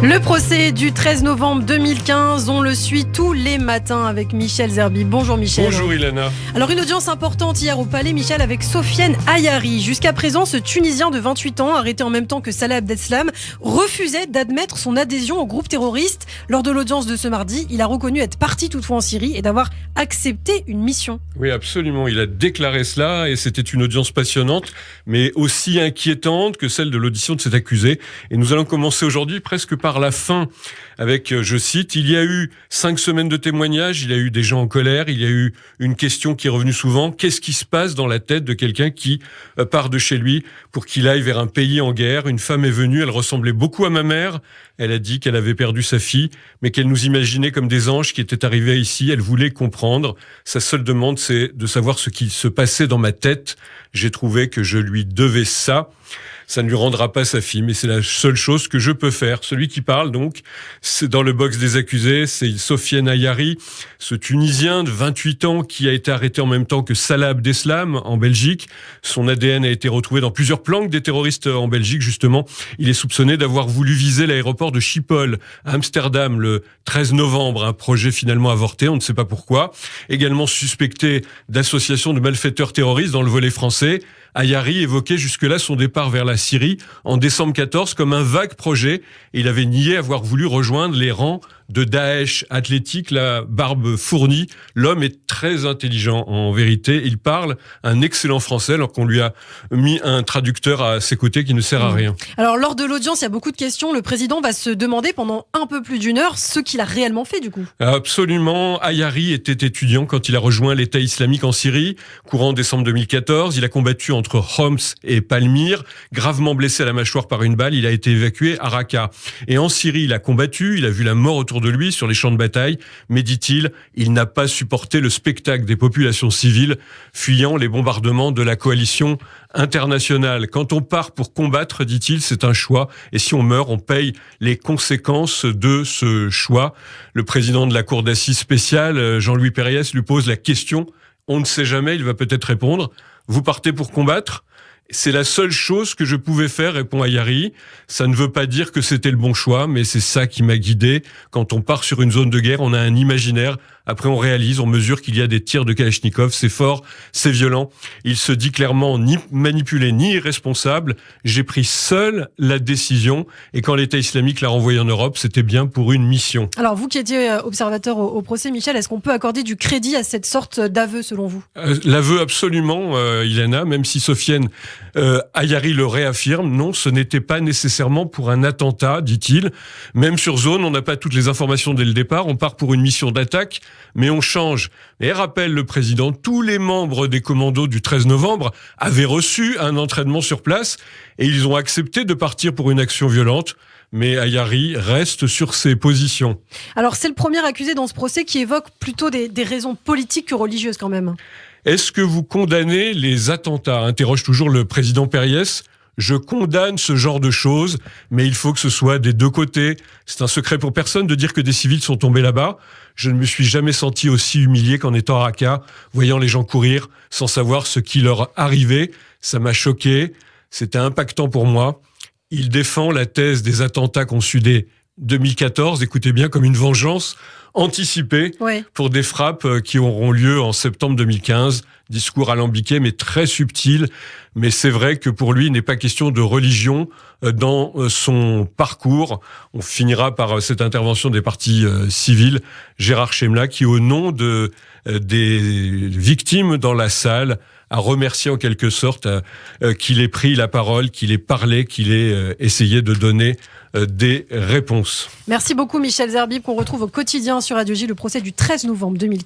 Le procès du 13 novembre 2015, on le suit tous les matins avec Michel Zerbi. Bonjour Michel. Bonjour Ilana. Alors une audience importante hier au Palais, Michel, avec Sofiane Ayari. Jusqu'à présent, ce Tunisien de 28 ans, arrêté en même temps que Salah Abdeslam, refusait d'admettre son adhésion au groupe terroriste. Lors de l'audience de ce mardi, il a reconnu être parti toutefois en Syrie et d'avoir accepté une mission. Oui, absolument. Il a déclaré cela et c'était une audience passionnante, mais aussi inquiétante que celle de l'audition de cet accusé. Et nous allons commencer aujourd'hui presque par la fin avec, je cite, « Il y a eu 5 semaines de témoignages, il y a eu des gens en colère, il y a eu une question qui est revenue souvent. Qu'est-ce qui se passe dans la tête de quelqu'un qui part de chez lui pour qu'il aille vers un pays en guerre ? Une femme est venue, elle ressemblait beaucoup à ma mère. Elle a dit qu'elle avait perdu sa fille, mais qu'elle nous imaginait comme des anges qui étaient arrivés ici. Elle voulait comprendre. Sa seule demande, c'est de savoir ce qui se passait dans ma tête. J'ai trouvé que je lui devais ça. Ça ne lui rendra pas sa fille, mais c'est la seule chose que je peux faire. » Celui qui parle, donc, c'est dans le box des accusés, c'est Sofiane Ayari, ce Tunisien de 28 ans qui a été arrêté en même temps que Salah Abdeslam en Belgique. Son ADN a été retrouvé dans plusieurs planques des terroristes en Belgique, justement. Il est soupçonné d'avoir voulu viser l'aéroport de Schiphol à Amsterdam le 13 novembre, un projet finalement avorté, on ne sait pas pourquoi. Également suspecté d'association de malfaiteurs terroristes dans le volet français. Ayari évoquait jusque-là son départ vers la Syrie en décembre 14 comme un vague projet. Et il avait nié avoir voulu rejoindre les rangs de Daesh. Athlétique, la barbe fournie. L'homme est très intelligent en vérité. Il parle un excellent français alors qu'on lui a mis un traducteur à ses côtés qui ne sert à rien. Alors lors de l'audience, il y a beaucoup de questions. Le président va se demander pendant un peu plus d'une heure ce qu'il a réellement fait du coup. Absolument. Ayari était étudiant quand il a rejoint l'État islamique en Syrie, courant décembre 2014. Il a combattu entre Homs et Palmyre. Gravement blessé à la mâchoire par une balle, il a été évacué à Raqqa. Et en Syrie, il a combattu, il a vu la mort autour de lui sur les champs de bataille. Mais dit-il, il n'a pas supporté le spectacle des populations civiles fuyant les bombardements de la coalition internationale. Quand on part pour combattre, dit-il, c'est un choix. Et si on meurt, on paye les conséquences de ce choix. Le président de la Cour d'assises spéciale, Jean-Louis Périès, lui pose la question. On ne sait jamais, il va peut-être répondre. Vous partez pour combattre ? C'est la seule chose que je pouvais faire, répond Ayari. Ça ne veut pas dire que c'était le bon choix, mais c'est ça qui m'a guidé. Quand on part sur une zone de guerre, on a un imaginaire. Après, on réalise, on mesure qu'il y a des tirs de Kalachnikov. C'est fort, c'est violent. Il se dit clairement ni manipulé, ni irresponsable. J'ai pris seul la décision. Et quand l'État islamique l'a renvoyé en Europe, c'était bien pour une mission. Alors, vous qui étiez observateur au procès, Michel, est-ce qu'on peut accorder du crédit à cette sorte d'aveu, selon vous ? L'aveu, absolument, Ilana, même si Sofiane Ayari le réaffirme. Non, ce n'était pas nécessairement pour un attentat, dit-il. Même sur zone, on n'a pas toutes les informations dès le départ. On part pour une mission d'attaque. Mais on change. Et rappelle le président, tous les membres des commandos du 13 novembre avaient reçu un entraînement sur place et ils ont accepté de partir pour une action violente. Mais Ayari reste sur ses positions. Alors c'est le premier accusé dans ce procès qui évoque plutôt des raisons politiques que religieuses quand même. Est-ce que vous condamnez les attentats ? Interroge toujours le président Périès. Je condamne ce genre de choses, mais il faut que ce soit des deux côtés. C'est un secret pour personne de dire que des civils sont tombés là-bas. Je ne me suis jamais senti aussi humilié qu'en étant à Raqqa, voyant les gens courir sans savoir ce qui leur arrivait. Ça m'a choqué, c'était impactant pour moi. Il défend la thèse des attentats conçus dès 2014, écoutez bien, comme une vengeance anticipée pour des frappes qui auront lieu en septembre 2015. Discours alambiqué mais très subtil. Mais c'est vrai que pour lui, il n'est pas question de religion dans son parcours. On finira par cette intervention des partis civils. Gérard Chemla qui, au nom des victimes dans la salle, a remercié en quelque sorte qu'il ait pris la parole, qu'il ait parlé, qu'il ait essayé de donner des réponses. Merci beaucoup Michel Zerbi, qu'on retrouve au quotidien sur Radio J, le procès du 13 novembre 2015.